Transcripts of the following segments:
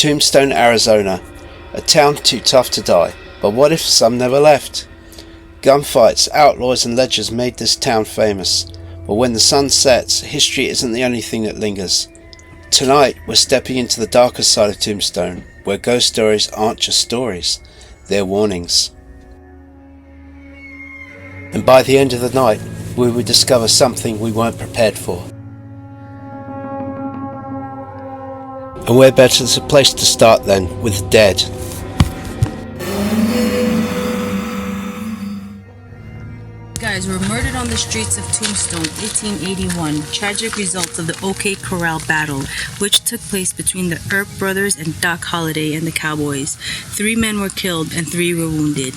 Tombstone, Arizona, a town too tough to die, but what if some never left? Gunfights, outlaws and legends made this town famous, but when the sun sets, history isn't the only thing that lingers. Tonight we're stepping into the darker side of Tombstone, where ghost stories aren't just stories, they're warnings. And by the end of the night, we will discover something we weren't prepared for. And where better is a place to start then, with the dead. Guys were murdered on the streets of Tombstone, 1881, tragic results of the OK Corral battle, which took place between the Earp brothers and Doc Holliday and the Cowboys. 3 men were killed and 3 were wounded.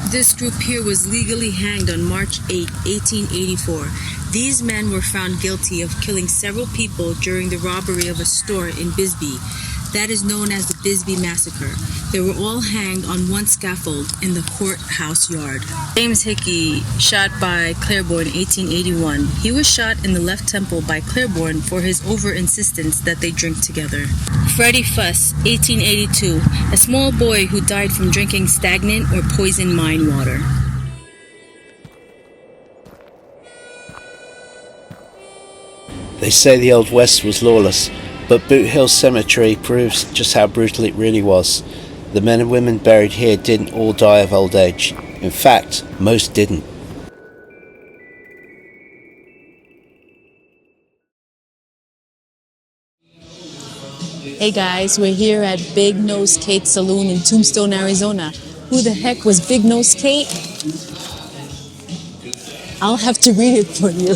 This group here was legally hanged on March 8, 1884. These men were found guilty of killing several people during the robbery of a store in Bisbee. That is known as the Bisbee Massacre. They were all hanged on one scaffold in the courthouse yard. James Hickey, shot by Claiborne in 1881. He was shot in the left temple by Claiborne for his over-insistence that they drink together. Freddie Fuss, 1882. A small boy who died from drinking stagnant or poisoned mine water. They say the Old West was lawless, but Boothill Cemetery proves just how brutal it really was. The men and women buried here didn't all die of old age. In fact, most didn't. Hey guys, we're here at Big Nose Kate Saloon in Tombstone, Arizona. Who the heck was Big Nose Kate? I'll have to read it for you.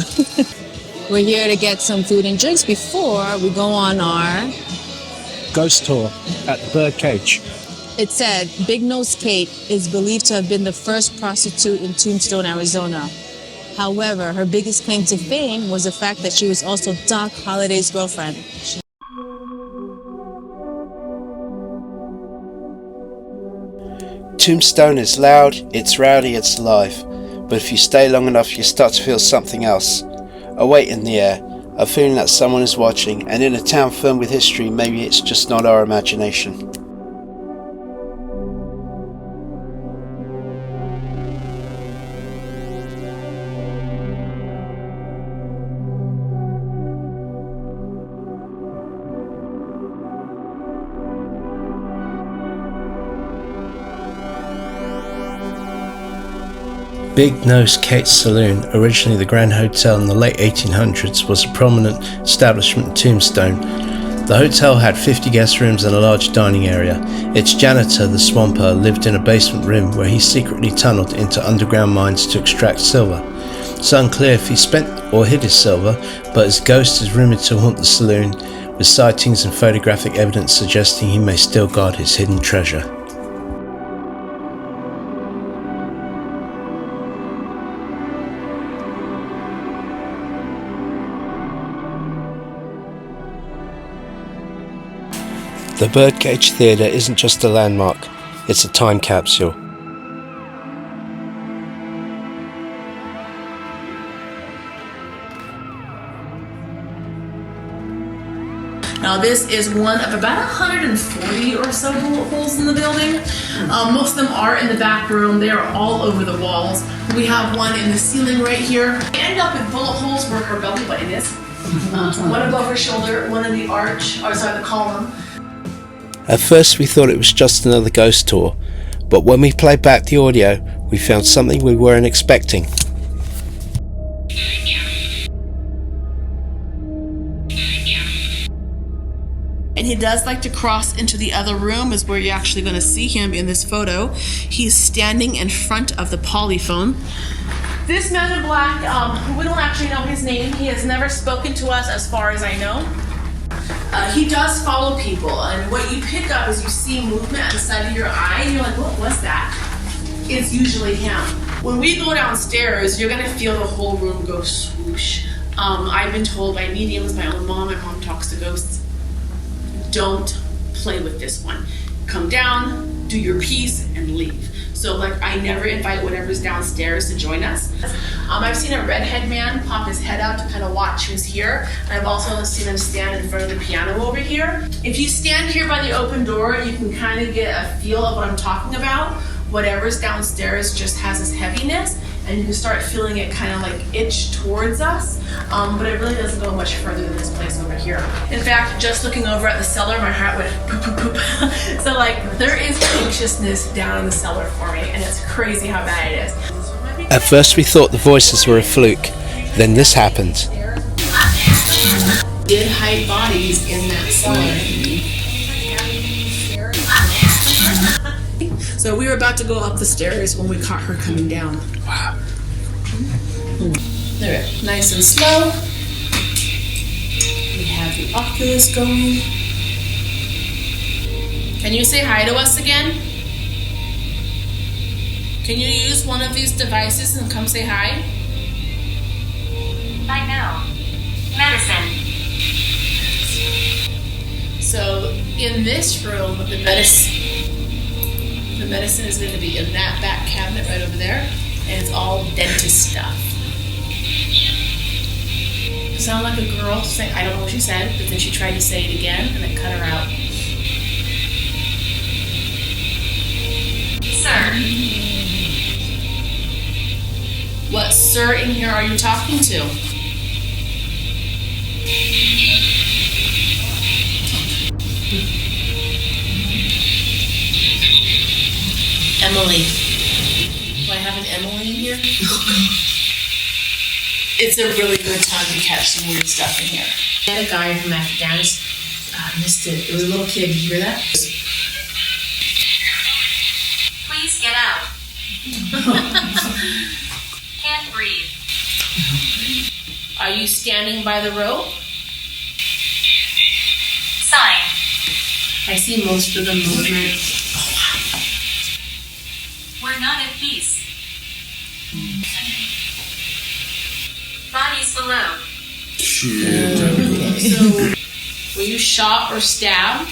We're here to get some food and drinks before we go on our ghost tour at the Birdcage. It said Big Nose Kate is believed to have been the first prostitute in Tombstone, Arizona. However, her biggest claim to fame was the fact that she was also Doc Holliday's girlfriend. Tombstone is loud, it's rowdy, it's alive. But if you stay long enough, you start to feel something else. A weight in the air, a feeling that someone is watching, and in a town filled with history, maybe it's just not our imagination. Big Nose Kate's Saloon, originally the Grand Hotel in the late 1800s, was a prominent establishment in Tombstone. The hotel had 50 guest rooms and a large dining area. Its janitor, the Swamper, lived in a basement room where he secretly tunneled into underground mines to extract silver. It's unclear if he spent or hid his silver, but his ghost is rumoured to haunt the saloon, with sightings and photographic evidence suggesting he may still guard his hidden treasure. The Birdcage Theater isn't just a landmark, it's a time capsule. Now this is one of about 140 or so bullet holes in the building. Most of them are in the back room. They are all over the walls. We have one in the ceiling right here. We end up with bullet holes where her belly button is. One above her shoulder, one in the arch, or sorry, the column. At first we thought it was just another ghost tour, but when we played back the audio, we found something we weren't expecting. And he does like to cross into the other room, is where you're actually going to see him in this photo. He's standing in front of the polyphone. This man in black, we don't actually know his name. He has never spoken to us as far as I know. He does follow people, and what you pick up is you see movement at the side of your eye, and you're like, what was that? It's usually him. When we go downstairs, you're gonna feel the whole room go swoosh. I've been told by mediums, my own mom, my mom talks to ghosts, don't play with this one. Come down, do your piece, and leave. So like, I never invite whatever's downstairs to join us. I've seen a redhead man pop his head out to kind of watch who's here. And I've also seen him stand in front of the piano over here. If you stand here by the open door, you can kind of get a feel of what I'm talking about. Whatever's downstairs just has this heaviness, and you can start feeling it kind of like itch towards us, but it really doesn't go much further than this place over here. In fact, just looking over at the cellar, my heart went poop, poop, poop. So like, there is anxiousness down in the cellar for me, and it's crazy how bad it is. At first we thought the voices were a fluke, then this happened. Did hide bodies in that cellar. So we were about to go up the stairs when we caught her coming down. Wow. There, nice and slow. We have the Oculus going. Can you say hi to us again? Can you use one of these devices and come say hi? I know. Medicine. So in this room, the medicine is going to be in that back cabinet right over there, and it's all dentist stuff. It sounded like a girl saying, I don't know what she said, but then she tried to say it again, and it cut her out. Sir. What sir in here are you talking to? Emily. Do I have an Emily in here? It's a really good time to catch some weird stuff in here. I had a guy from Afghanistan. I missed it. It was a little kid. Did you hear that? Please get out. Can't breathe. Are you standing by the rope? Sign. I see most of the movement. We're not at peace. Bodies below. So, were you shot or stabbed?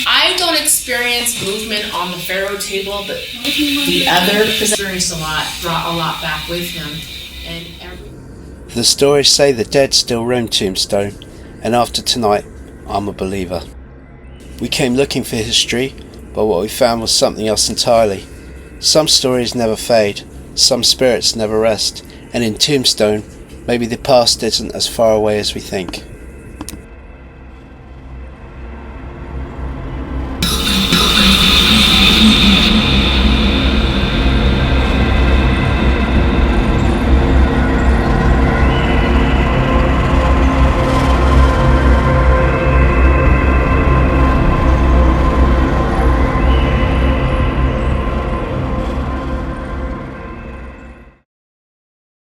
I don't experience movement on the Pharaoh table, but the other experienced a lot, brought a lot back with him. And The stories say the dead still roam Tombstone, and after tonight, I'm a believer. We came looking for history, but what we found was something else entirely. Some stories never fade, some spirits never rest, and in Tombstone, maybe the past isn't as far away as we think.